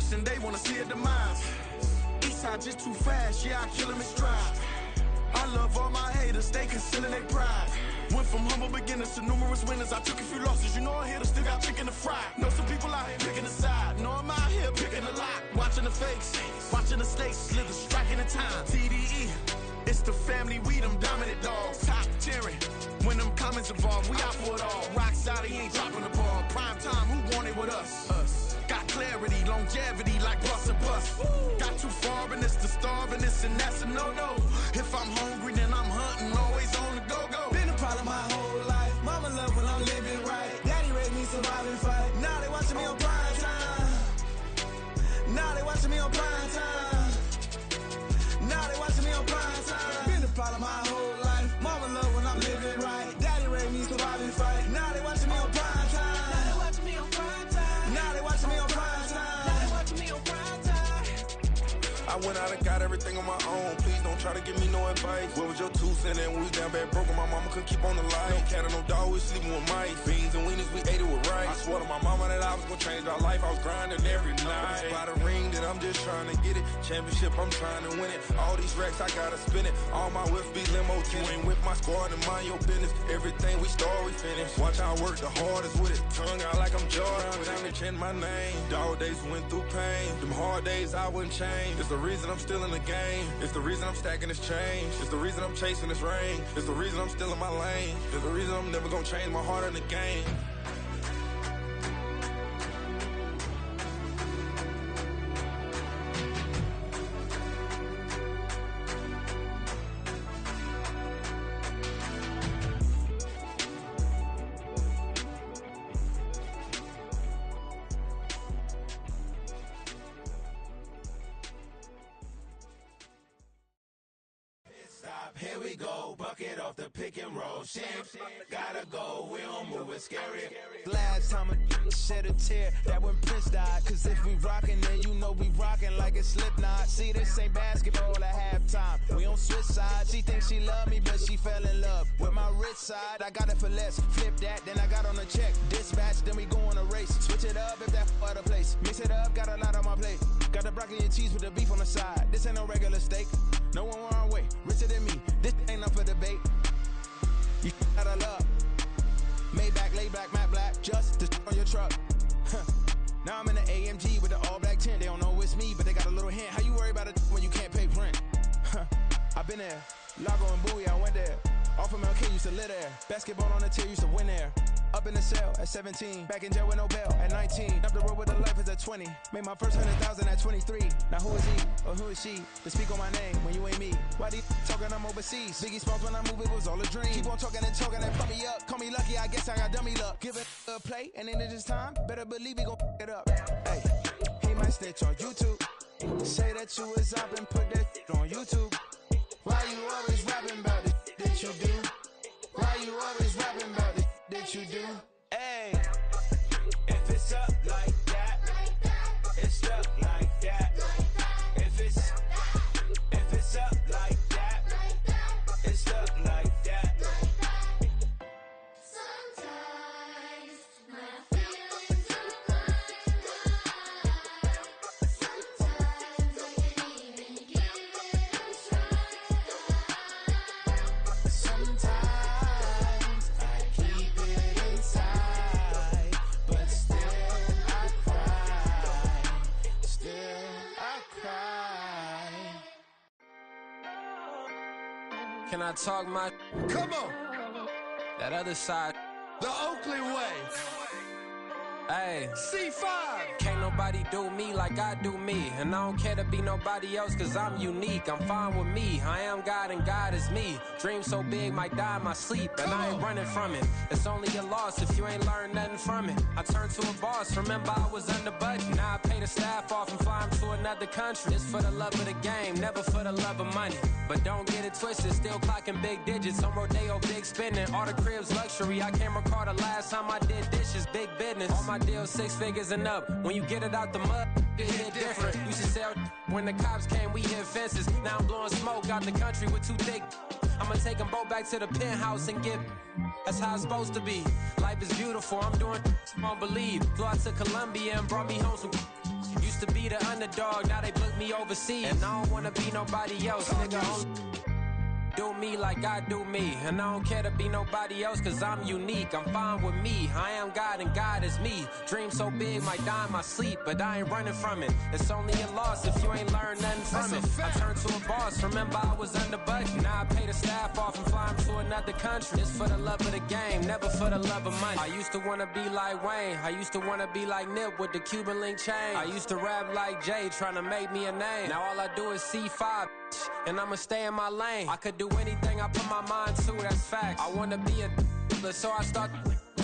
destruction, they wanna see a demise. Eastside just too fast, yeah, I kill him in stride. I love all my haters, they concealing their pride. Went from humble beginners to numerous winners. I took a few losses, you know I hit, still got chicken to fry. Know some people out here picking a side, know I'm out here picking a lot. Watching the fakes, watching the stakes, slither, striking the time. TDE, it's the family, we them dominant dogs. Top tiering, when them comments involved, we out for it all. Rock solid, he ain't dropping the ball. Prime time, who want it with us? Got clarity, longevity, like bust and bust. Got too far and it's the starving, this and that's a no-no. If I'm hungry, then I'm hunting, always on the go-go. Been a problem my whole life. Mama love when I'm living right. Daddy raised me survive and fight. Now they watching me on prime time. Now they watching me on prime time. Now they watching me on prime time. Been a problem my whole life. Mama love when I'm living right. Daddy raised me survive and fight. Now they watching me on prime time. Now they watching me on prime time. Now they watching me on prime time. Now they watching me on prime time. I went out and got everything on my own. Please don't try to give me no advice. What was your 2 cents? And we was down bad broke, and my mama couldn't keep on the light. No cat or no dog, we sleeping with mice. Beans and weenies, we ate it with rice. I swore to my mama that I was gonna change our life. I was grinding every night. By the ring that I'm just trying to get it. Championship, I'm trying to win it. All these racks, I gotta spin it. All my whips be limo tinted. You ain't with my squad and mind your business. Everything we start, we finish. Watch how I work the hardest with it. Tongue out like I'm Jordan. Down to chant my name. Dog days went through pain. Them hard days I wouldn't change. It's the reason I'm still in the game. It's the reason I'm stacking this change. It's the reason I'm chasing this rain. It's the reason I'm still in my lane. It's the reason I'm never gonna change my heart in the game. Here we go, bucket off the pick and roll. Shit, gotta go, we don't move it scary. Last time a shed a tear, that when Prince died. Cause if we rockin', then you know we rockin' like it's Slipknot. See, this ain't basketball at halftime. We on switch sides. She thinks she love me, but she fell in love with my rich side. I got it for less. Flip that, then I got on a check. Dispatch, then we go on a race. Switch it up if that other place. Mix it up, got a lot on my plate. Got the broccoli and cheese with the beef on the side. This ain't no regular steak. No one wrong way, richer than me. This ain't up for debate. You out of love. Maybach, laid back, matte black, just to on your truck. Now I'm in the AMG with the all black tint. They don't know it's me, but they got a little hint. How you worry about it when you can't pay rent? I've been there. Lago and Bowie, I went there. Off of MLK, used to live there. Basketball on the tier, used to win there. Up in the cell at 17. Back in jail with no bail at 19. Up the road with the life is at 20. Made my first 100,000 at 23. Now who is he or who is she to speak on my name when you ain't me? Why they talking I'm overseas? Biggie Smalls when I move, it was all a dream. Keep on talking and pump me up. Call me lucky, I guess I got dummy luck. Give it a play and then it is time. Better believe we gon' it up. Hey, he might snitch on YouTube. Say that you was up and put that on YouTube. Why you always rapping about the that you do? Why you always rapping about the that you do? Hey, if it's up like that, it's up like that. If it's up like that, it's up like that. Sometimes my feelings are kind. Sometimes I can't even give it a try. Sometimes I keep it inside, but still I cry. Still I cry. Can I talk my Come on, that other side? the Oakley way. Hey, C5. can't nobody do me like I do me. And I don't care to be nobody else cause I'm unique. I'm fine with me, I am God and God is me. Dream so big might die in my sleep, and I ain't running from it. It's only a loss if you ain't learned nothing from it. I turned to a boss, remember I was under budget. Now I pay the staff off and fly them to another country. It's for the love of the game, never for the love of money. But don't get it twisted, still clocking big digits. On Rodeo, big spending, all the cribs luxury. I can't recall the last time I did dishes, big business. All my deals 6 figures and up. When you get it out the mud, it hit different. Used to sell when the cops came, we hit fences. Now I'm blowing smoke out the country with 2 thick. I'ma take them both back to the penthouse and get. That's how it's supposed to be. Life is beautiful, I'm doing won't believe. Flew out to Colombia and brought me home some. Used to be the underdog, now they book me overseas. And I don't wanna be nobody else, nigga. Do me like I do me, and I don't care to be nobody else, cause I'm unique. I'm fine with me, I am God and God is me. Dream so big, might die in my sleep, but I ain't running from it. It's only a loss if you ain't learned nothing from it. I turned to a boss, remember I was under budget. Now I pay the staff off and fly 'em to another country. It's for the love of the game, never for the love of money. I used to wanna be like Wayne, I used to wanna be like Nip with the Cuban link chain. I used to rap like Jay, trying to make me a name. Now all I do is C5, and I'ma stay in my lane. I could do anything I put my mind to, that's fact. I wanna be a so I start.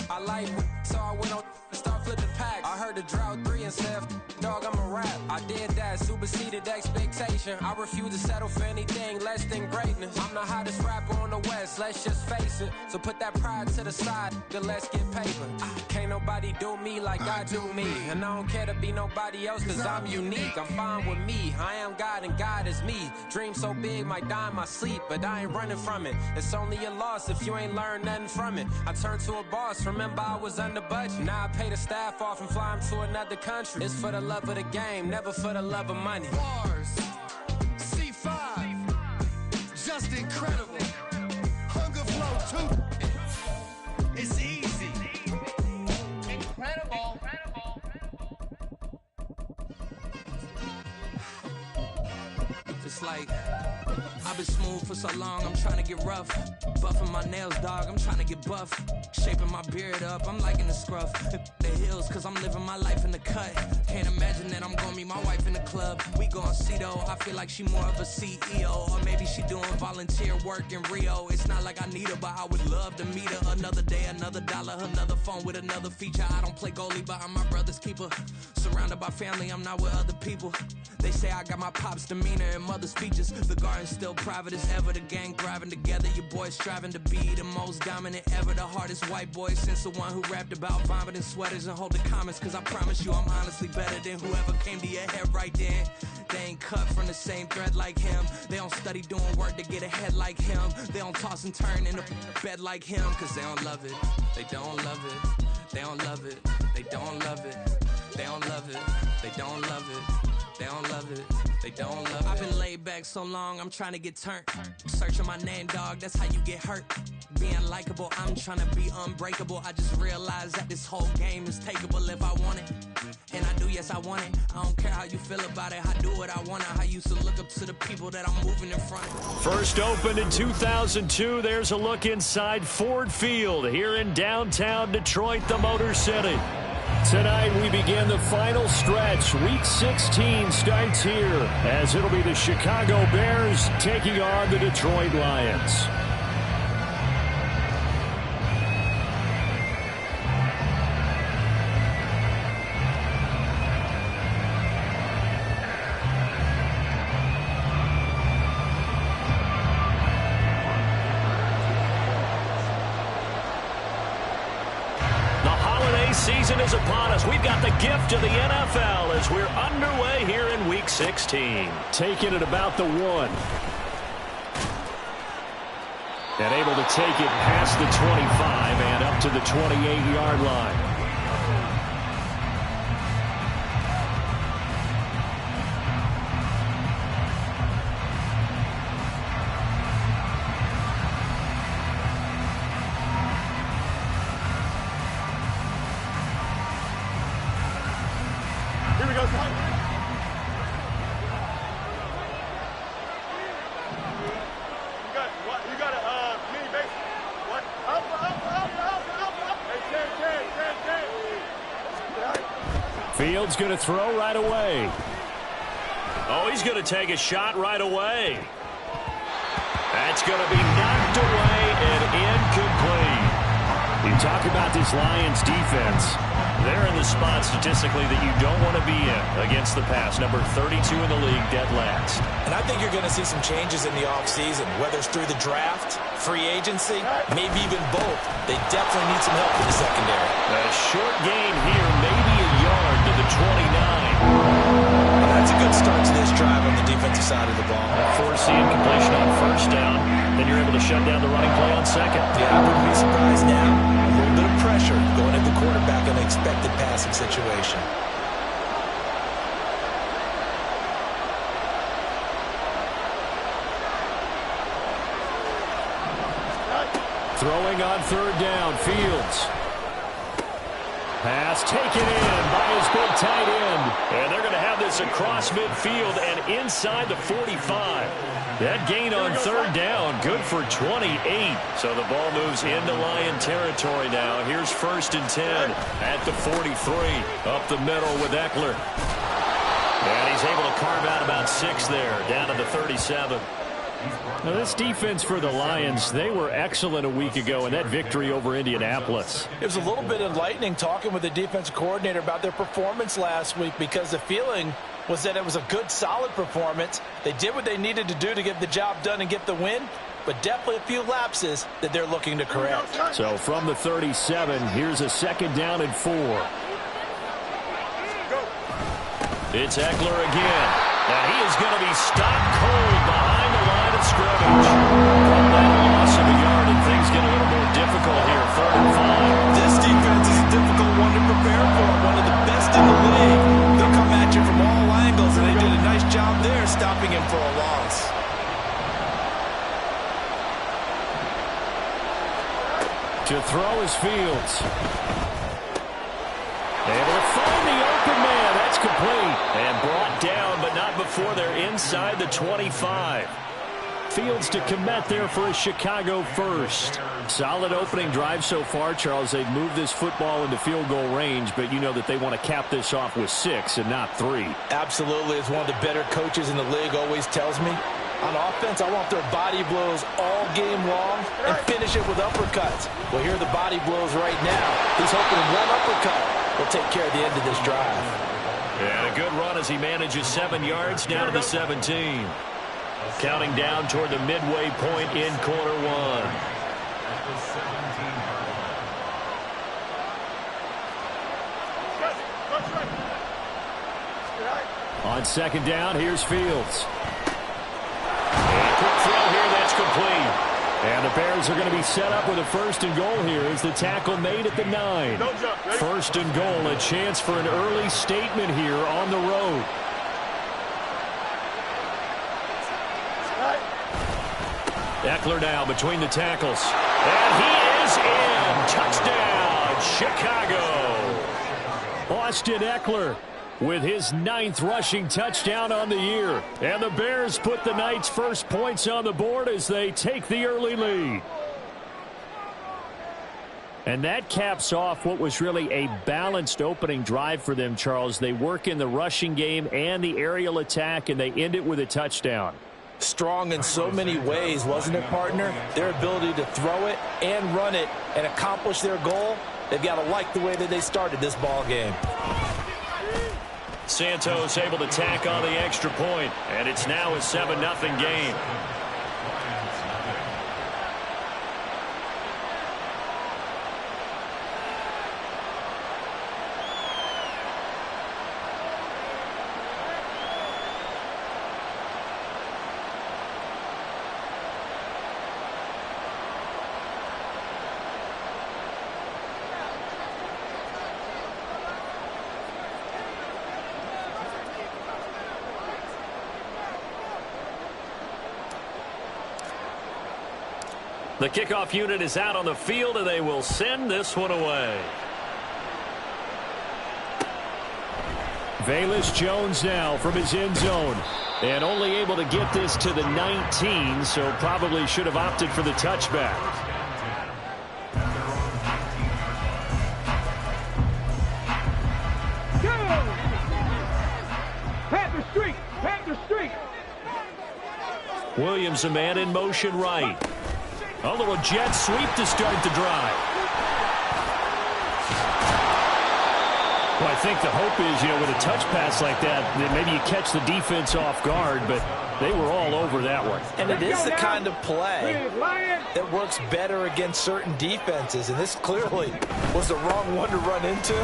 I like, so I went on and start flipping packs. I heard the drought 3 and said, dog, I'm a rap. I did that, superseded expectation. I refuse to settle for anything less than greatness. I'm the hottest rapper on the West, let's just face it. So put that pride to the side, then let's get paper. Can't nobody do me like I do me. And I don't care to be nobody else, cause I'm unique. I'm fine with me, I am God and God is me. Dream so big, might die in my sleep, but I ain't running from it. It's only a loss if you ain't learned nothing from it. I turned to a boss, remember I was under budget. Now I pay the staff off and fly 'em to another country. It's for the love of the game, never for the love of money. Bars, C5, just incredible. Hunger Flow 2, it's easy. Incredible. It's like I've been smooth for so long, I'm trying to get rough. Buffing my nails, dog, I'm trying to get buff. Shaping my beard up, I'm liking the scruff. The hills, cause I'm living my life in the cut. Can't imagine that I'm gonna meet my wife in the club. We gon' see though, I feel like she more of a CEO. Or maybe she doing volunteer work in Rio. It's not like I need her, but I would love to meet her. Another day, another dollar, another phone with another feature. I don't play goalie, but I'm my brother's keeper. Surrounded by family, I'm not with other people. They say I got my pop's demeanor and mother's features. The garden's still private as ever. The gang thriving together. Your boys striving to be the most dominant ever. The hardest white boy since the one who rapped about vomiting sweaters and holding comments. Cause I promise you I'm honestly better than whoever came to your head right then. They ain't cut from the same thread like him. They don't study doing work to get ahead like him. They don't toss and turn in the bed like him. Cause they don't love it. They don't love it. They don't love it. They don't love it. They don't love it. They don't love it. They don't love it, they don't love it. I've been laid back so long, I'm trying to get turned. Searching my name, dog, that's how you get hurt. Being likable, I'm trying to be unbreakable. I just realized that this whole game is takeable if I want it. And I do, yes, I want it. I don't care how you feel about it, I do what I want it. I used to look up to the people that I'm moving in front of. First opened in 2002, there's a look inside Ford Field here in downtown Detroit, the Motor City. Tonight we begin the final stretch. Week 16 starts here as it'll be the Chicago Bears taking on the Detroit Lions. Season is upon us. We've got the gift of the NFL as we're underway here in Week 16. Taking it about the 1. And able to take it past the 25 and up to the 28-yard line. Fields going to throw right away. Oh, he's going to take a shot right away. That's going to be knocked away and incomplete. You talk about this Lions defense. They're in the spot statistically that you don't want to be in against the pass. Number 32 in the league, dead last. And I think you're going to see some changes in the offseason, whether it's through the draft, free agency, maybe even both. They definitely need some help in the secondary. A short gain here, maybe a yard to the 29. Well, that's a good start to this drive on the defensive side of the ball. Forcing completion on first down. Then you're able to shut down the running play on second. Yeah, I wouldn't be surprised now. A little bit of pressure going at the quarterback in an expected passing situation. Throwing on third down, Fields. Pass taken in by his big tight end. And they're going to have this across midfield and inside the 45. That gain on third down, good for 28. So the ball moves into Lion territory now. Here's 1st and 10 at the 43. Up the middle with Eckler. And he's able to carve out about 6 there, down to the 37. Now this defense for the Lions, they were excellent a week ago in that victory over Indianapolis. It was a little bit enlightening talking with the defensive coordinator about their performance last week because the feeling was that it was a good, solid performance. They did what they needed to do to get the job done and get the win, but definitely a few lapses that they're looking to correct. So from the 37, here's a 2nd down and 4. It's Eckler again. And he is going to be stopped cold behind the line of scrimmage. From that loss of a yard, and things get a little more difficult here. 3rd and 5. This defense is a difficult one to prepare for. One of the best in the league. They'll come at you from all angles, and they did a nice job there stopping him for a loss. To throw is Fields. Able to find the open man. That's complete. And brought down, but not before they're inside the 25. Fields to commit there for a Chicago first. Solid opening drive so far, Charles. They've moved this football into field goal range, but you know that they want to cap this off with 6 and not 3. Absolutely. As one of the better coaches in the league always tells me, on offense, I want their body blows all game long and finish it with uppercuts. Well, here are the body blows right now. He's hoping one uppercut will take care of the end of this drive. And a good run as he manages 7 yards down to the 17. Counting down toward the midway point in quarter 1. On 2nd down, here's Fields. And a quick throw here, that's complete. And the Bears are going to be set up with a 1st and goal here as the tackle made at the 9. 1st and goal, a chance for an early statement here on the road. Eckler now between the tackles. And he is in. Touchdown, Chicago. Austin Eckler with his 9th rushing touchdown on the year. And the Bears put the night's first points on the board as they take the early lead. And that caps off what was really a balanced opening drive for them, Charles. They work in the rushing game and the aerial attack, and they end it with a touchdown. Strong in so many ways, wasn't it, partner? Their ability to throw it and run it and accomplish their goal, they've got to like the way that they started this ball game. Santos able to tack on the extra point, and it's now a 7-0 game. The kickoff unit is out on the field, and they will send this one away. Velus Jones now from his end zone. And only able to get this to the 19, so probably should have opted for the touchback. Panther Street! Panther Street! Williams, a man in motion right. A little jet sweep to start the drive. Well, I think the hope is, with a touch pass like that maybe you catch the defense off guard, but they were all over that one. And it is the kind of play that works better against certain defenses, and this clearly was the wrong one to run into.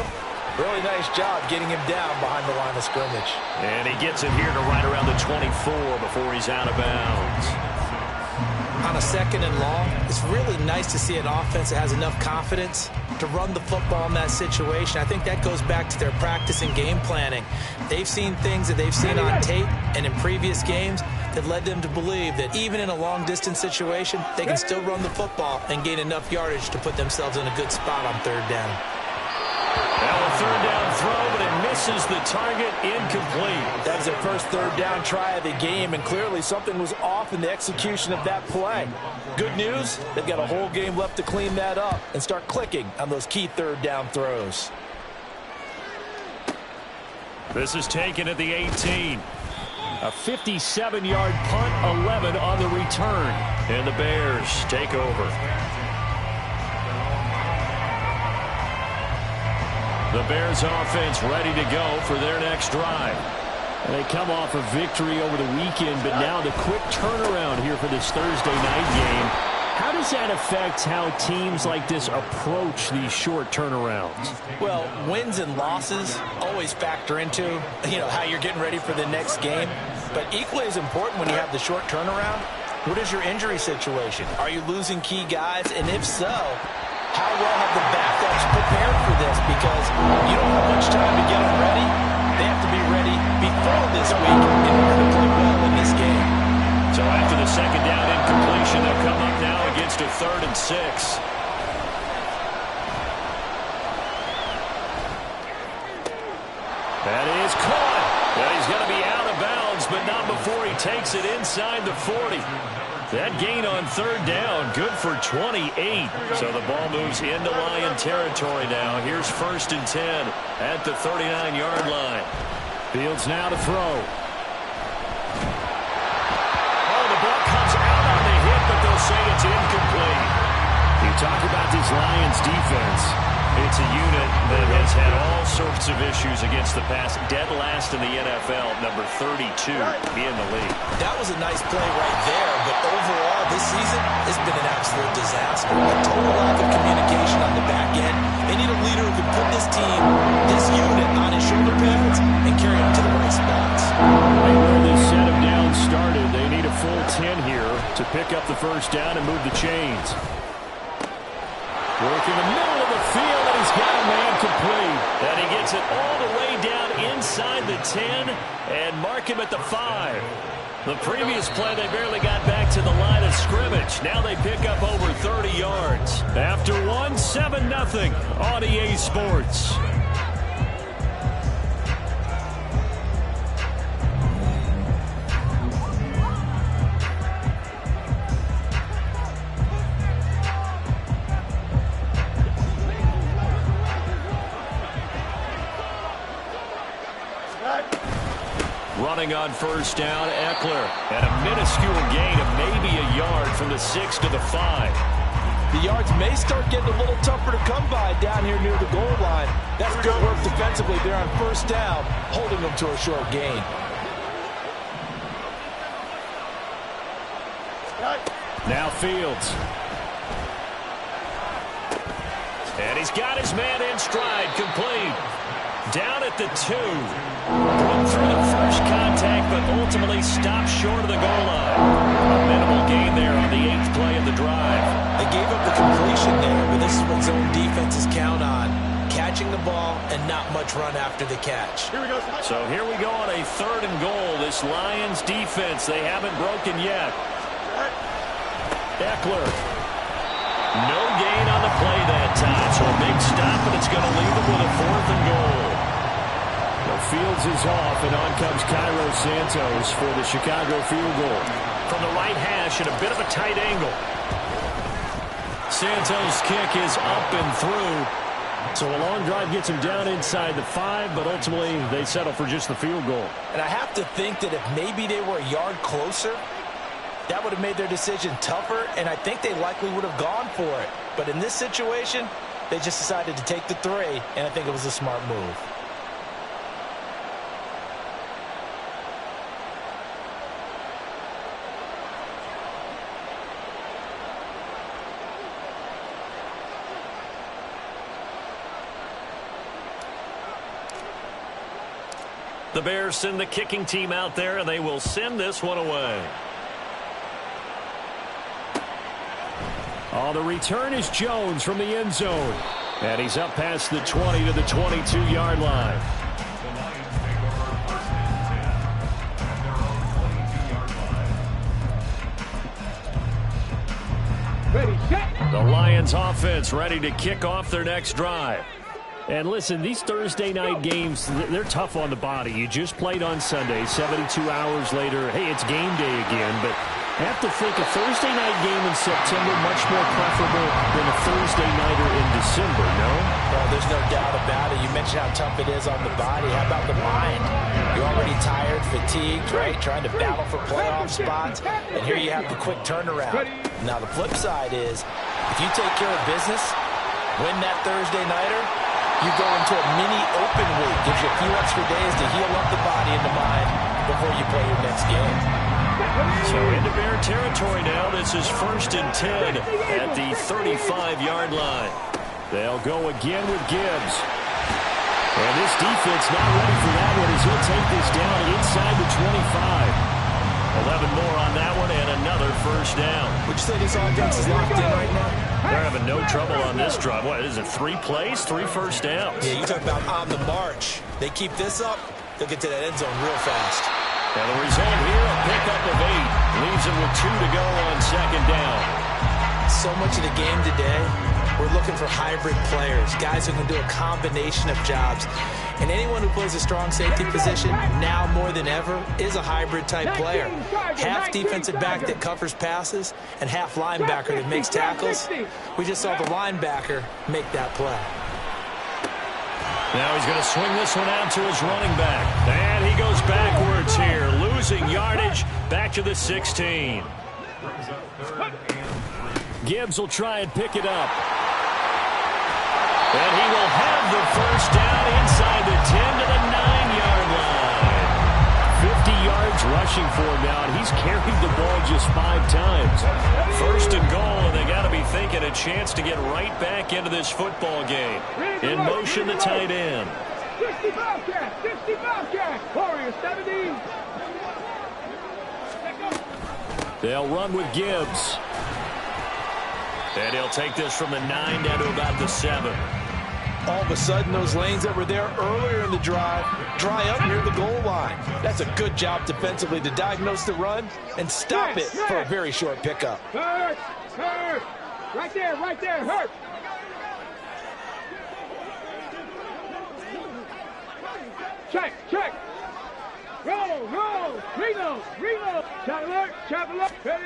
Really nice job getting him down behind the line of scrimmage. And he gets it here to right around the 24 before he's out of bounds. on a 2nd and long, it's really nice to see an offense that has enough confidence to run the football in that situation. I think that goes back to their practice and game planning. They've seen things that they've seen on tape and in previous games that led them to believe that even in a long-distance situation, they can still run the football and gain enough yardage to put themselves in a good spot on 3rd down. Now a 3rd down throw, but it misses the target, incomplete. That was their first 3rd down try of the game, and clearly something was off in the execution of that play. Good news, they've got a whole game left to clean that up and start clicking on those key 3rd down throws. This is taken at the 18. A 57-yard punt, 11 on the return. And the Bears take over. The Bears offense ready to go for their next drive. And they come off a victory over the weekend, but now the quick turnaround here for this Thursday night game. How does that affect how teams like this approach these short turnarounds? Well, wins and losses always factor into, how you're getting ready for the next game. But equally as important when you have the short turnaround, what is your injury situation? Are you losing key guys? And if so, how well have the backups prepared for this? Because you don't have much time to get them ready. They have to be ready before this week in order to play well in this game. So after the 2nd down incompletion, they'll come up now against a 3rd and 6. That is caught. Well, he's going to be out of bounds, but not before he takes it inside the 40. That gain on 3rd down, good for 28. So the ball moves into Lion territory now. Here's 1st and 10 at the 39-yard line. Fields now to throw. Say it's incomplete. You talk about this Lions defense. It's a unit that has had all sorts of issues against the pass. Dead last in the NFL, number 32 in the league. That was a nice play right there, but overall this season has been an absolute disaster. A total lack of communication on the back end. They need a leader who can put this team, this unit, on his shoulder pads and carry them to the right spots. Right where this set of downs started, they need a full 10 here to pick up the 1st down and move the chains. Work in the middle of the field, and he's got a man complete. And he gets it all the way down inside the 10 and mark him at the 5. The previous play, they barely got back to the line of scrimmage. Now they pick up over 30 yards. After one, 7-0 on EA Sports. Running on 1st down, Eckler. And a minuscule gain of maybe a yard from the 6 to the 5. The yards may start getting a little tougher to come by down here near the goal line. That's good work defensively there on 1st down, holding them to a short gain. Now Fields. And he's got his man in stride, complete. Down at the 2. Broke through the first contact, but ultimately stopped short of the goal line. A minimal gain there on the 8th play of the drive. They gave up the completion there, but this is what zone defenses count on. Catching the ball and not much run after the catch. So here we go on a 3rd and goal. This Lions defense, they haven't broken yet. Eckler. No gain on the play that time, so a big stop, and it's going to leave them with a 4th and goal. Fields is off, and on comes Cairo Santos for the Chicago field goal. From the right hash at a bit of a tight angle. Santos' kick is up and through. So a long drive gets him down inside the 5, but ultimately they settle for just the field goal. And I have to think that if maybe they were a yard closer, that would have made their decision tougher, and I think they likely would have gone for it. But in this situation, they just decided to take the 3, and I think it was a smart move. The Bears send the kicking team out there, and they will send this one away. Oh, the return is Jones from the end zone. And he's up past the 20 to the 22-yard line. Ready, set. The Lions offense ready to kick off their next drive. And listen, these Thursday night games, they're tough on the body. You just played on Sunday, 72 hours later, hey, it's game day again. But I have to think a Thursday night game in September much more preferable than a Thursday nighter in December, no? Well, there's no doubt about it. You mentioned how tough it is on the body. How about the mind? You're already tired, fatigued, right? Trying to battle for playoff spots. And here you have the quick turnaround. Now, the flip side is, if you take care of business, win that Thursday nighter, you go into a mini open week. Gives you a few extra days to heal up the body and the mind before you play your next game. So into Bear territory now. This is 1st and 10 at the 35-yard line. They'll go again with Gibbs. And this defense not ready for that one as he'll take this down inside the 25. 11 more on that one and another first down. Would you say this offense is locked in right now? They're having no trouble on this drive. What is it, 3 plays, 3 first downs? Yeah, you talk about on the march. They keep this up, they'll get to that end zone real fast. And the result here, a pickup of 8. Leaves them with 2 to go on 2nd down. So much of the game today, we're looking for hybrid players, guys who can do a combination of jobs. And anyone who plays a strong safety position, now more than ever, is a hybrid-type player. Half defensive back that covers passes and half linebacker that makes tackles. We just saw the linebacker make that play. Now he's going to swing this one out to his running back. And he goes backwards here, losing yardage back to the 16. Gibbs will try and pick it up. And he will have the first down inside the 10 to the 9-yard line. 50 yards rushing for him now, and he's carried the ball just 5 times. 1st and goal, and they got to be thinking a chance to get right back into this football game. In motion, the tight end. 60 Bobcat, 60 Bobcat. Warriors 70. They'll run with Gibbs. And he'll take this from the 9 down to about the 7. All of a sudden, those lanes that were there earlier in the drive dry up near the goal line. That's a good job defensively to diagnose the run and stop it for a very short pickup. Hurt, hurt. Right there, hurt. Check. Roll. Reload. Chop alert. Ready.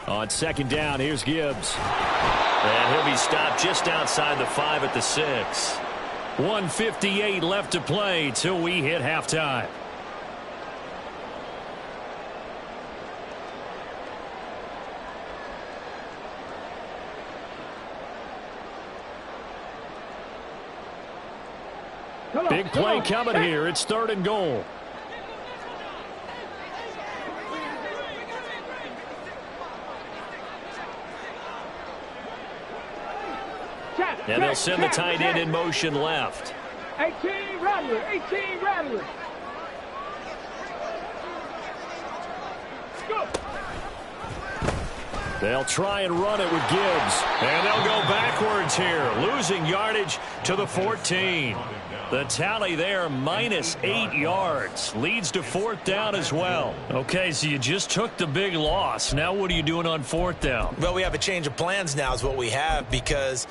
On 2nd down, here's Gibbs. And he'll be stopped just outside the 5 at the 6. 1:58 left to play till we hit halftime. Big play coming here. It's 3rd and goal. And they'll send the tight end in motion left. 18 Rattler. Go. They'll try and run it with Gibbs. And they'll go backwards here, losing yardage to the 14. The tally there, -8 yards. Leads to 4th down as well. Okay, so you just took the big loss. Now what are you doing on 4th down? Well, we have a change of plans now is what we have, because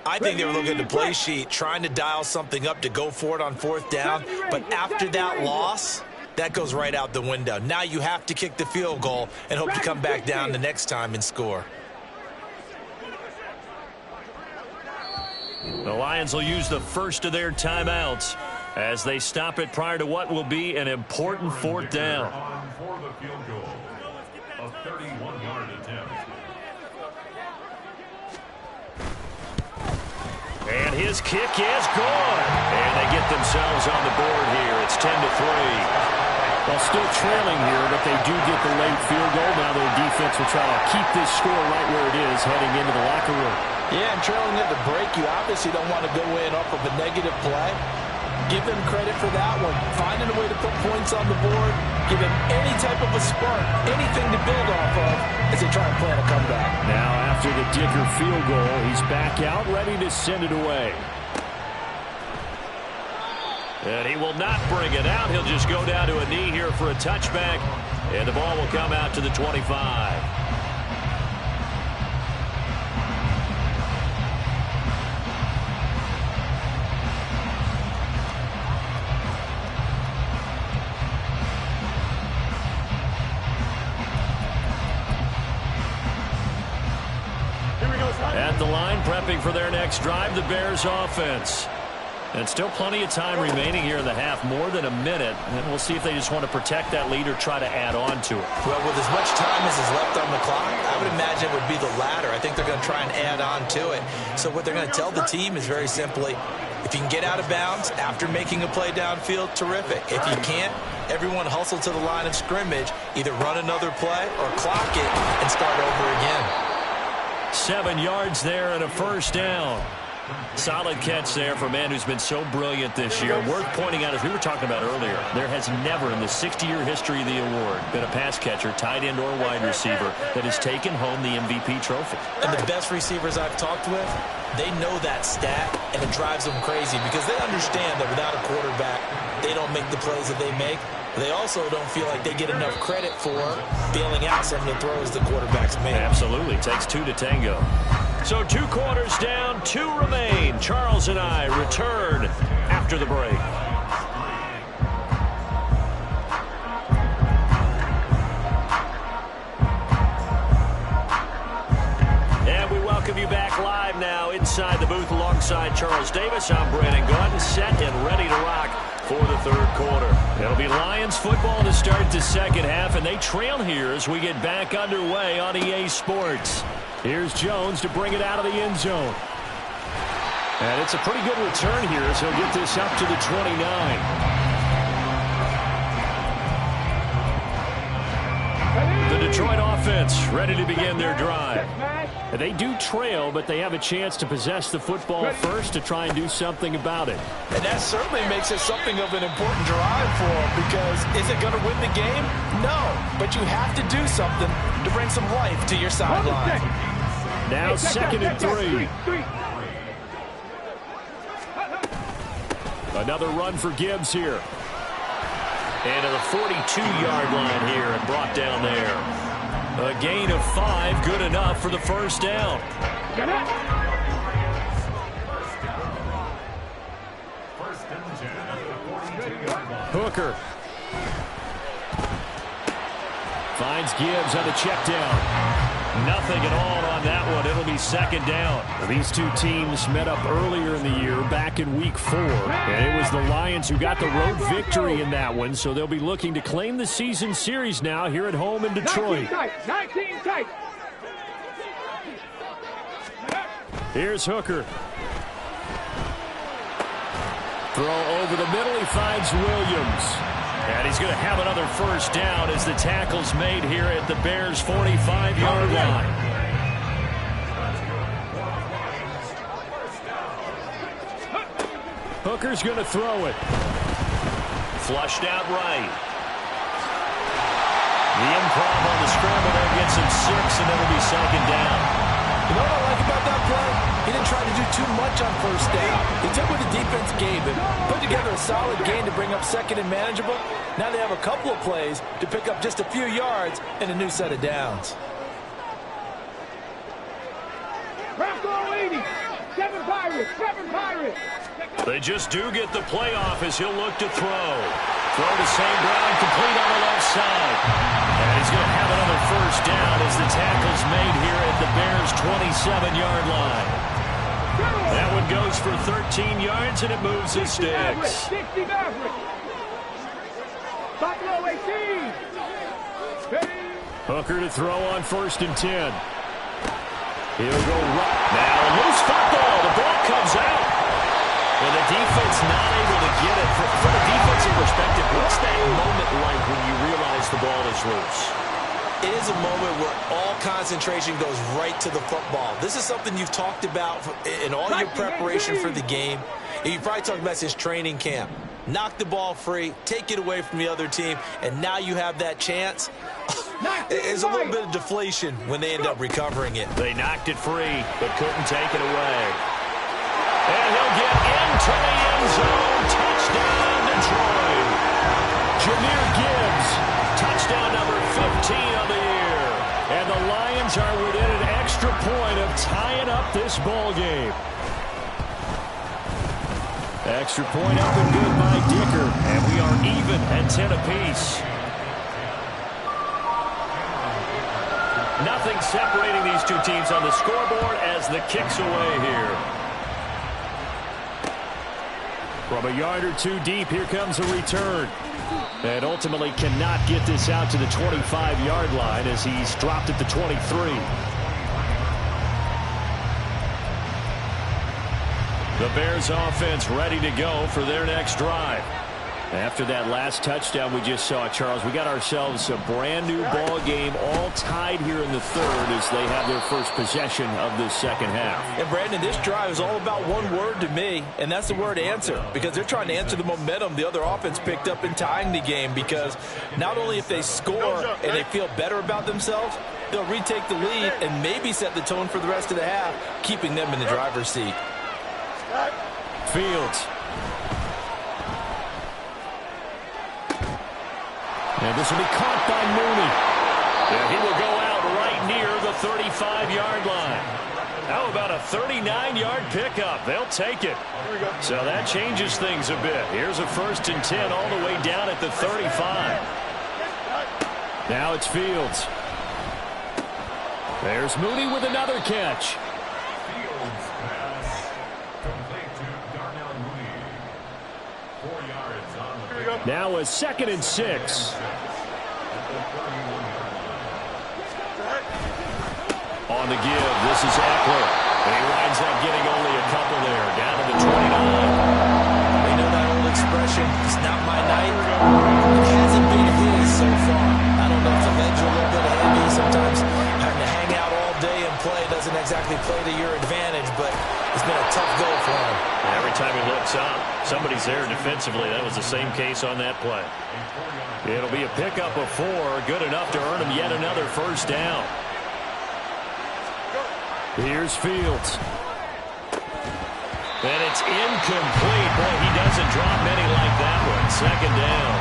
I think they were looking at the play sheet, trying to dial something up to go for it on 4th down. But after that loss, that goes right out the window. Now you have to kick the field goal and hope to come back down the next time and score. The Lions will use the first of their timeouts as they stop it prior to what will be an important 4th down. For the field goal, a 31-yard attempt. And his kick is good. And they get themselves on the board here. It's 10-3. Well, still trailing here, but they do get the late field goal. Now their defense will try to keep this score right where it is heading into the locker room. Yeah, and trailing at the break, you obviously don't want to go in off of a negative play. Give them credit for that one. Finding a way to put points on the board, give them any type of a spark, anything to build off of as they try and plan a comeback. Now after the Dicker field goal, he's back out ready to send it away. And he will not bring it out. He'll just go down to a knee here for a touchback. And the ball will come out to the 25. At the line, prepping for their next drive, the Bears offense. And still plenty of time remaining here in the half, more than a minute. And we'll see if they just want to protect that lead or try to add on to it. Well, with as much time as is left on the clock, I would imagine it would be the latter. I think they're going to try and add on to it. So what they're going to tell the team is very simply, if you can get out of bounds after making a play downfield, terrific. If you can't, everyone hustle to the line of scrimmage, either run another play or clock it and start over again. 7 yards there and a first down. Solid catch there for a man who's been so brilliant this year. Worth pointing out, as we were talking about earlier, there has never in the 60-year history of the award been a pass catcher, tight end, or wide receiver that has taken home the MVP trophy. And the best receivers I've talked with, they know that stat, and it drives them crazy because they understand that without a quarterback, they don't make the plays that they make. They also don't feel like they get enough credit for bailing out some of the throws the quarterbacks make. Absolutely. Takes two to tango. So 2 quarters down, 2 remain. Charles and I return after the break. And we welcome you back live now inside the booth alongside Charles Davis. I'm Brandon Gaudin, set and ready to rock for the third quarter. It'll be Lions football to start the second half, and they trail here as we get back underway on EA Sports. Here's Jones to bring it out of the end zone. And it's a pretty good return here as he'll get this up to the 29. The Detroit offense ready to begin their drive. They do trail, but they have a chance to possess the football first to try and do something about it. And that certainly makes it something of an important drive for them, because is it going to win the game? No, but you have to do something to bring some life to your sideline. Now 2nd and 3. Another run for Gibbs here. And to the 42-yard line here and brought down there. A gain of 5, good enough for the first down. Hooker finds Gibbs on the check down. Nothing at all on that one. It'll be 2nd down. These two teams met up earlier in the year, back in week 4. And it was the Lions who got the road victory in that one, so they'll be looking to claim the season series now here at home in Detroit. 19 tight. Here's Hooker. Throw over the middle. He finds Williams. And he's going to have another first down as the tackle's made here at the Bears' 45-yard line. Hooker's going to throw it. Flushed out right. The improv on the scramble there gets him 6, and it'll be 2nd down. You know what I like about that play? He didn't try to do too much on first down. He took what the defense gave him, put together a solid gain to bring up 2nd and manageable. Now they have a couple of plays to pick up just a few yards and a new set of downs. Bronco 80. 7 Pirates. 7 Pirates. They just do get the playoff as he'll look to throw. Throw to St. Brown, complete on the left side. And he's going to have another first down as the tackle's made here at the Bears' 27-yard line. That one goes for 13 yards, and it moves the sticks. 60 Maverick. Buffalo 18. Hooker to throw on 1st and 10. He'll go right. Now a loose football. The ball comes out. And the defense not able to get it. From a defensive perspective, what's that moment like when you realize the ball is loose? It is a moment where all concentration goes right to the football. This is something you've talked about in all your preparation for the game. You probably talked about his training camp. Knock the ball free, take it away from the other team, and now you have that chance. There's a little bit of deflation when they end up recovering it. They knocked it free, but couldn't take it away. And he'll get into the end zone. Touchdown, Detroit. Jahmyr Gibbs, touchdown number 15 on the year. And the Lions are within an extra point of tying up this ball game. Extra point up and good by Dicker. And we are even at 10 apiece. Nothing separating these two teams on the scoreboard as the kick's away here. From a yard or two deep, here comes a return. And ultimately cannot get this out to the 25-yard line as he's dropped at the 23. The Bears offense ready to go for their next drive. After that last touchdown we just saw, Charles, we got ourselves a brand new ball game, all tied here in the third as they have their first possession of this second half. And Brandon, this drive is all about one word to me, and that's the word answer, because they're trying to answer the momentum the other offense picked up in tying the game, because not only if they score and they feel better about themselves, they'll retake the lead and maybe set the tone for the rest of the half, keeping them in the driver's seat. Fields. And this will be caught by Mooney. And he will go out right near the 35-yard line. How about a 39-yard pickup? They'll take it. So that changes things a bit. Here's a 1st and 10 all the way down at the 35. Now it's Fields. There's Mooney with another catch. Fields pass complete to Darnell Mooney. 4 yards on the pick. Now a 2nd and 6. On the give, this is Eckler. And he winds up getting only a couple there, down to the 29. You know that old expression, it's not my night. It hasn't been his so far. I don't know if the legs are a little bit heavy. Sometimes having to hang out all day and play doesn't exactly play to your advantage, but it's been a tough go for him. Every time he looks up, somebody's there defensively. That was the same case on that play. It'll be a pickup of 4, good enough to earn him yet another first down. Here's Fields. And it's incomplete. Boy, he doesn't drop many like that one. 2nd down.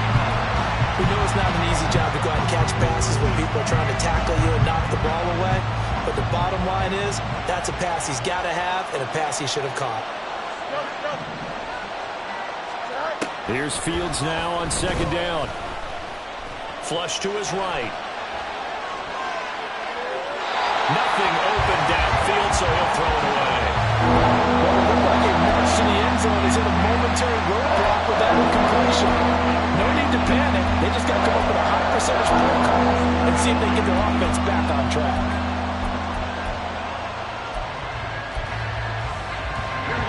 We know it's not an easy job to go out and catch passes when people are trying to tackle you and knock the ball away. But the bottom line is, that's a pass he's got to have and a pass he should have caught. Here's Fields now on 2nd down. Flush to his right. Nothing open downfield, so he'll throw it away. Well, it looked like he marched to the end zone. He's in a momentary roadblock with that incompletion. No need to panic. They just got to come up with a high percentage play call and see if they can get their offense back on track.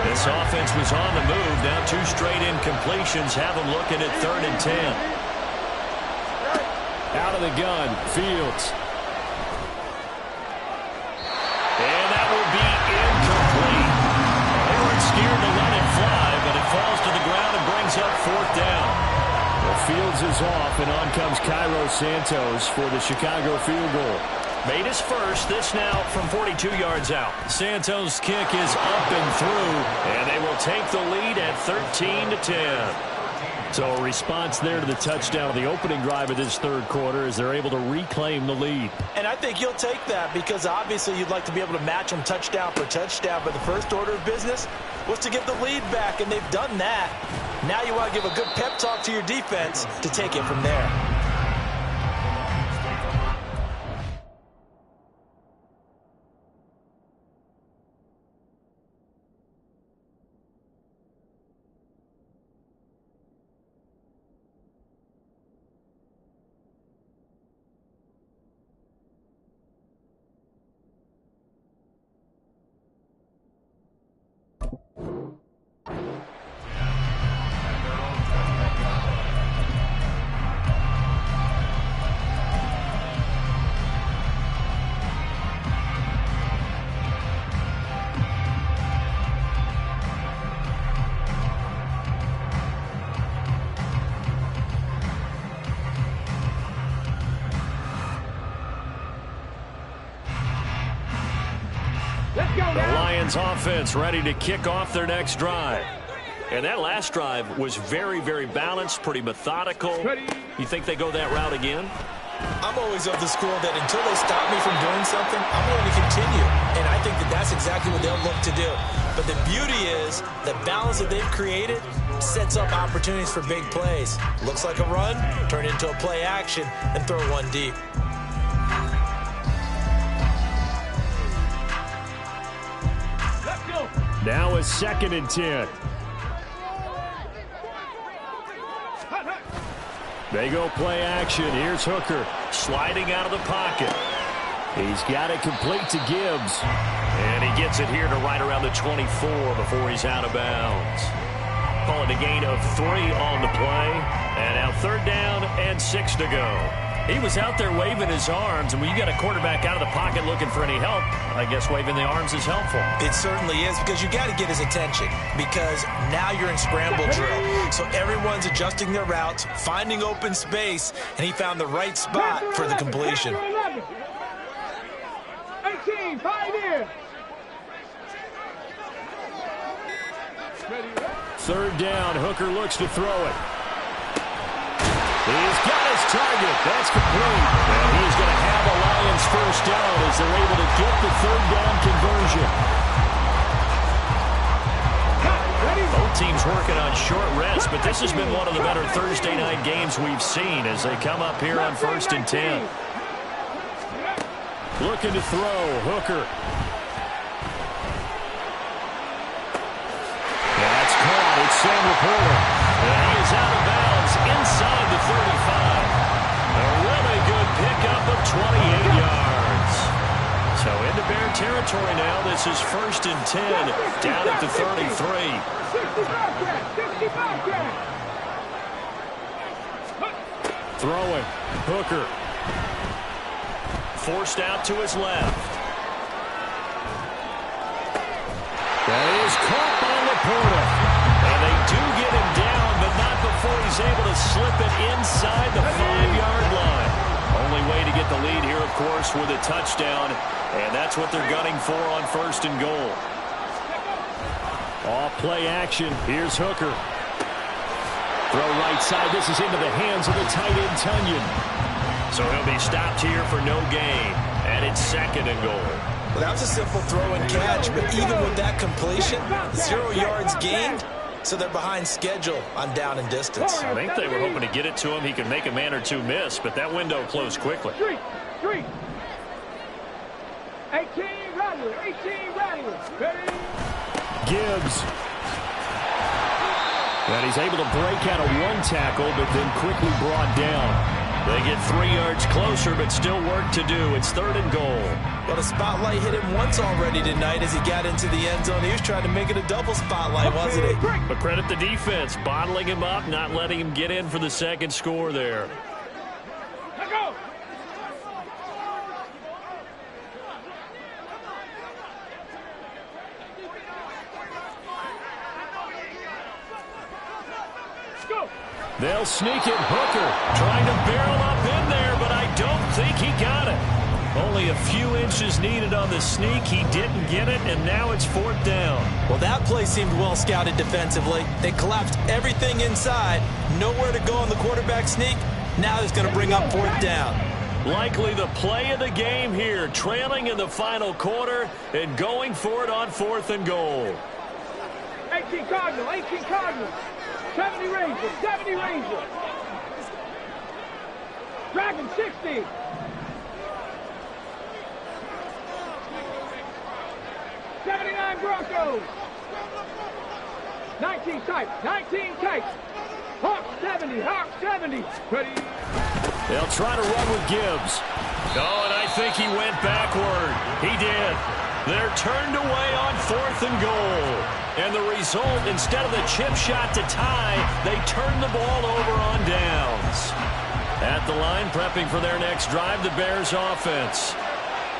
This offense was on the move. Now 2 straight incompletions have them looking at 3rd and 10. Out of the gun, Fields. And that will be incomplete. They weren't scared to let it fly, but it falls to the ground and brings up 4th down. Well, Fields is off, and on comes Cairo Santos for the Chicago field goal. Made his first, this now from 42 yards out. Santos' kick is up and through, and they will take the lead at 13-10. So a response there to the touchdown of the opening drive of this third quarter as they're able to reclaim the lead. And I think you'll take that because obviously you'd like to be able to match them touchdown for touchdown, but the first order of business was to get the lead back, and they've done that. Now you want to give a good pep talk to your defense to take it from there. Lions offense ready to kick off their next drive. And that last drive was very, very balanced, pretty methodical. You think they go that route again? I'm always of the school that until they stop me from doing something, I'm going to continue. And I think that that's exactly what they'll look to do. But the beauty is the balance that they've created sets up opportunities for big plays. Looks like a run, turn into a play action, and throw one deep. Now a 2nd and 10. They go play action. Here's Hooker sliding out of the pocket. He's got it complete to Gibbs. And he gets it here to right around the 24 before he's out of bounds. Call it a gain of 3 on the play. And now 3rd down and 6 to go. He was out there waving his arms, and when you got a quarterback out of the pocket looking for any help, I guess waving the arms is helpful. It certainly is, because you got to get his attention, because now you're in scramble drill. So everyone's adjusting their routes, finding open space, and he found the right spot for the completion. 18, 5 in. 3rd down, Hooker looks to throw it. He's got his target. That's complete. And he's going to have a Lions 1st down as they're able to get the 3rd down conversion. Both teams working on short rest, but this has been one of the better Thursday night games we've seen as they come up here on 1st and 10. Looking to throw, Hooker. That's caught. It's Sam Laporta. And he is out of bounds inside the 35. A really good pickup of 28 yards. So into Bear territory now. This is 1st and 10 down at the 33. 65 catch. Throwing. Hooker. Forced out to his left. That is caught by Laporta. And they do get him down, but not before he's able to slip it inside the 5-yard line. Only way to get the lead here, of course, with a touchdown. And that's what they're gunning for on 1st and goal. Off play action. Here's Hooker. Throw right side. This is into the hands of the tight end, Tunyon. So he'll be stopped here for no gain. And it's 2nd and goal. Well, that was a simple throw and catch, but even with that completion, 0 yards gained, so they're behind schedule on down and distance. I think they were hoping to get it to him. He could make a man or two miss, but that window closed quickly. 3. 18 Rattler. 18 Rattler. Ready? Gibbs. And he's able to break out of one tackle, but then quickly brought down. They get 3 yards closer, but still work to do. It's 3rd and goal. Well, the spotlight hit him once already tonight as he got into the end zone. He was trying to make it a double spotlight, wasn't he? But credit the defense, bottling him up, not letting him get in for the 2nd score there. Let go. They'll sneak it. Hooker trying to barrel up in there, but I don't think he got it. Only a few inches needed on the sneak. He didn't get it, and now it's 4th down. Well, that play seemed well scouted defensively. They collapsed everything inside. Nowhere to go on the quarterback sneak. Now he's going to bring up 4th down. Likely the play of the game here, trailing in the final quarter and going for it on 4th and goal. 18 Cardinal. 18 Cardinal. 70 Ranger. 70 Ranger. Dragon 60. Broncos. 19 tight. 19 tight. Hawk 70. Hawk 70. Ready. They'll try to run with Gibbs. Oh, and I think he went backward. He did. They're turned away on 4th and goal. And the result, instead of the chip shot to tie, they turn the ball over on downs. At the line, prepping for their next drive, the Bears offense.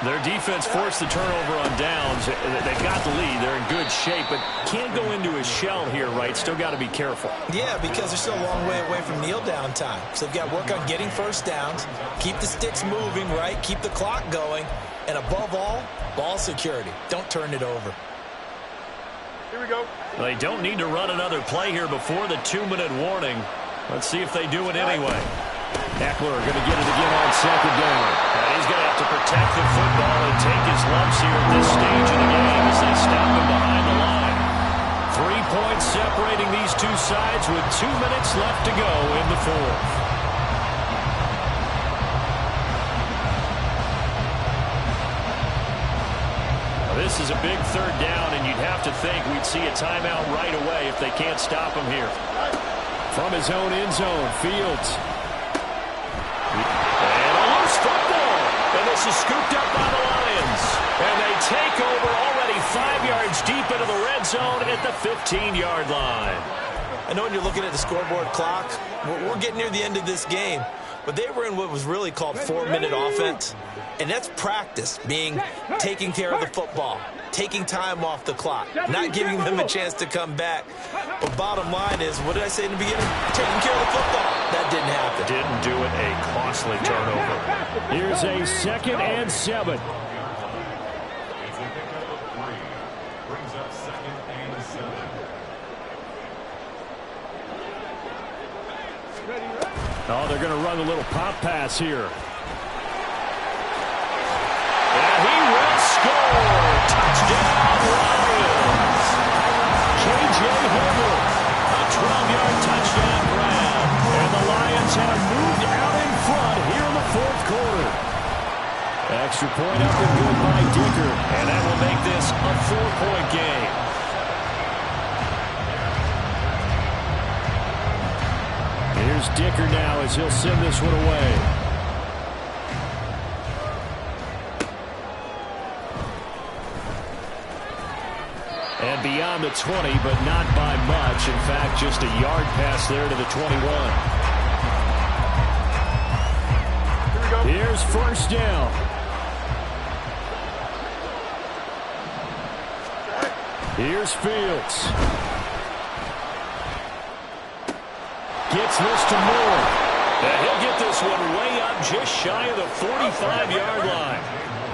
Their defense forced the turnover on downs. They got the lead. They're in good shape, but can't go into a shell here, right? Still got to be careful. Yeah, because they're still a long way away from kneel down time. So they've got to work on getting 1st downs, keep the sticks moving, right? Keep the clock going. And above all, ball security. Don't turn it over. Here we go. They don't need to run another play here before the 2-minute warning. Let's see if they do it anyway. Eckler going to get it again on second down. And he's going to have to protect the football and take his lumps here at this stage of the game as they stop him behind the line. 3 points separating these two sides with 2 minutes left to go in the fourth. Now, this is a big third down, and you'd have to think we'd see a timeout right away if they can't stop him here. From his own end zone, Fields. And a loose football. And this is scooped up by the Lions. And they take over already 5 yards deep into the red zone at the 15-yard line. I know when you're looking at the scoreboard clock, we're getting near the end of this game. But they were in what was really called 4-minute offense. And that's practice, meaning taking care of the football, taking time off the clock, not giving them a chance to come back. But bottom line is, what did I say in the beginning? Taking care of the football. That didn't happen. Didn't do it. A costly turnover. Here's a 2nd and 7. It's a pickup of 3. Brings up 2nd and 7. Oh, they're going to run a little pop pass here. And he will score. Touchdown, Lions. K.J. Hamler, a 12-yard touchdown grab. And the Lions have moved out in front here in the fourth quarter. Extra point up and good by Dicker. And that will make this a 4-point game. Here's Dicker now as he'll send this one away. And beyond the 20, but not by much. In fact, just a yard pass there to the 21. Here's first down. Here's Fields. Gets this to Moore. And he'll get this one way up just shy of the 45-yard line.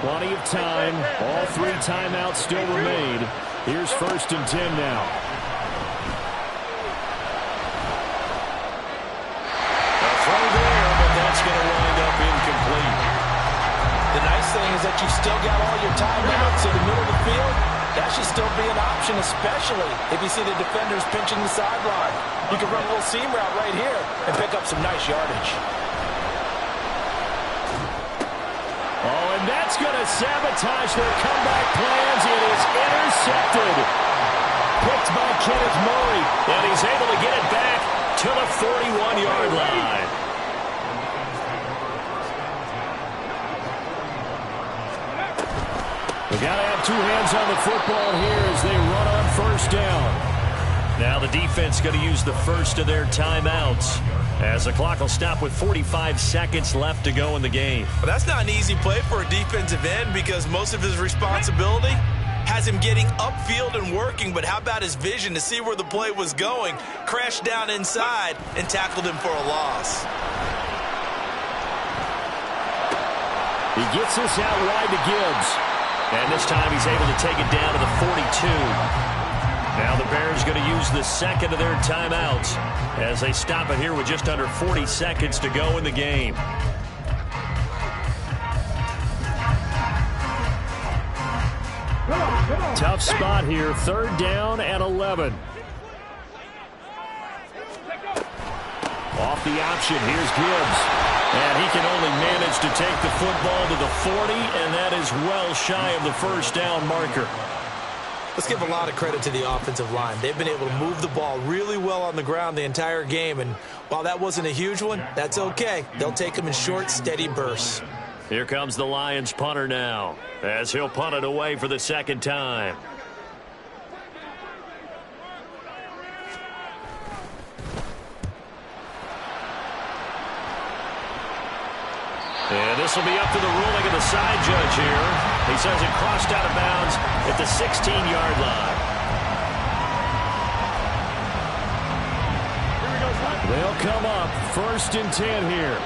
Plenty of time. All 3 timeouts still remain. Here's 1st and 10 now. A throw there, but that's going to wind up incomplete. The nice thing is that you've still got all your timeouts in the middle of the field. That should still be an option, especially if you see the defenders pinching the sideline. You can run a little seam route right here and pick up some nice yardage. Oh, and that's going to sabotage their comeback plans. It is intercepted. Picked by Kenneth Murray. And he's able to get it back to the 41-yard line. We've got to have 2 hands on the football here as they run on first down. Now the defense going to use the first of their timeouts, as the clock will stop with 45 seconds left to go in the game. Well, that's not an easy play for a defensive end because most of his responsibility has him getting upfield and working, but how about his vision to see where the play was going, crashed down inside, and tackled him for a loss. He gets this out wide to Gibbs. And this time he's able to take it down to the 42. Now the Bears going to use the second of their timeouts as they stop it here with just under 40 seconds to go in the game. Tough spot here. 3rd down and 11. Off the option. Here's Gibbs. And he can only manage to take the football to the 40, and that is well shy of the first down marker. Let's give a lot of credit to the offensive line. They've been able to move the ball really well on the ground the entire game, and while that wasn't a huge one, that's okay. They'll take them in short, steady bursts. Here comes the Lions punter now, as he'll punt it away for the 2nd time. And this will be up to the ruling of the side judge here. He says it crossed out of bounds at the 16-yard line. They'll come up 1st and 10 here.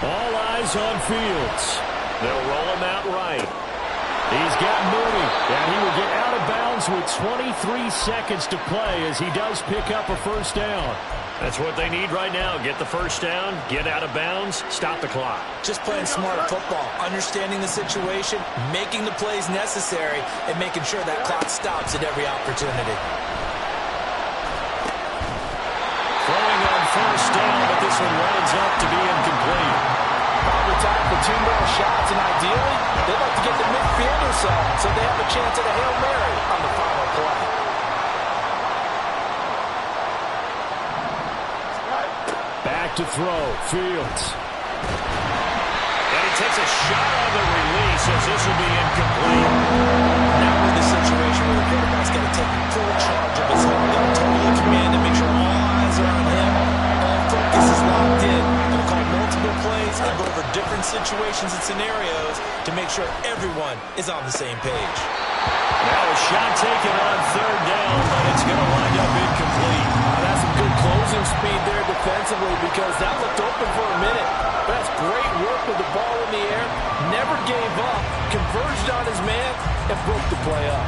All eyes on Fields. They'll roll him out right. He's got Mooney, and he will get out of bounds with 23 seconds to play as he does pick up a first down. That's what they need right now. Get the first down, get out of bounds, stop the clock. Just playing smart football, understanding the situation, making the plays necessary, and making sure that clock stops at every opportunity. Throwing on first down, but this one winds up to be incomplete. Probably time for 2 more shots, and ideally, they'd like to get the midfield or so they have a chance at a Hail Mary on the final play. Back to throw, Fields. And he takes a shot on the release as this will be incomplete. Now we're in the situation where the quarterback's got to take full charge of his home, got to totally command and make sure all eyes are on him, all focus is locked in. They'll call multiple plays and go over different situations and scenarios to make sure everyone is on the same page. Now a shot taken on third down, but it's going to wind up incomplete. That's some good closing speed there defensively because that looked open for a minute. But that's great work with the ball in the air. Never gave up, converged on his man, and broke the play up.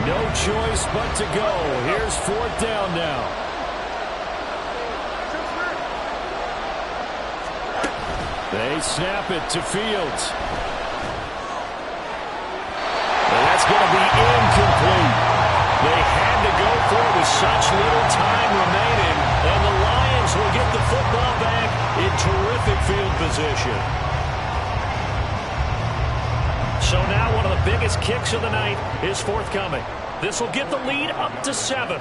No choice but to go. Here's fourth down now. They snap it to Fields. And that's going to be incomplete. They had to go for it with such little time remaining, and the Lions will get the football back in terrific field position. So now one of the biggest kicks of the night is forthcoming. This will get the lead up to 7.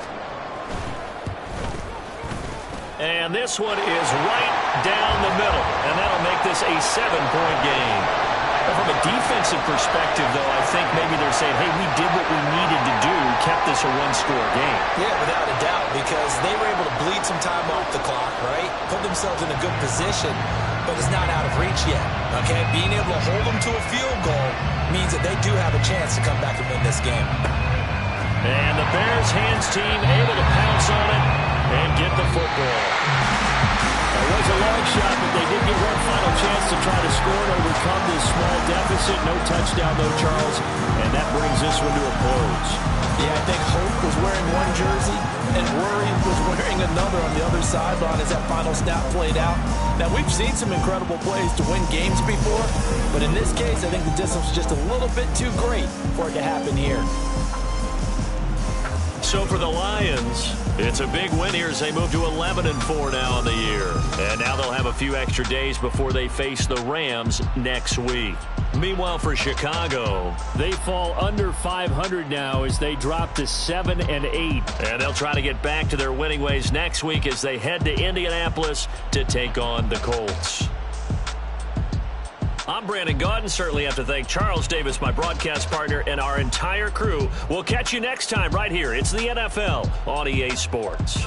And this one is right down the middle, and that'll make this a 7-point game. Well, from a defensive perspective, though, I think maybe they're saying, hey, we did what we needed to do, kept this a one-score game. Yeah, without a doubt, because they were able to bleed some time off the clock, right? Put themselves in a good position, but it's not out of reach yet, okay? Being able to hold them to a field goal means that they do have a chance to come back and win this game. And the Bears hands team able to pounce on it and get the football. It was a long shot, but they did get one final chance to try to score and overcome this small deficit. No touchdown, though, Charles, and that brings this one to a close. Yeah, I think Hope was wearing one jersey and Worry was wearing another on the other sideline as that final snap played out. Now, we've seen some incredible plays to win games before, but in this case, I think the distance was just a little bit too great for it to happen here. So for the Lions, it's a big win here as they move to 11-4 now in the year. And now they'll have a few extra days before they face the Rams next week. Meanwhile, for Chicago, they fall under 500 now as they drop to 7-8. And they'll try to get back to their winning ways next week as they head to Indianapolis to take on the Colts. I'm Brandon Gaudin. Certainly have to thank Charles Davis, my broadcast partner, and our entire crew. We'll catch you next time right here. It's the NFL on EA Sports.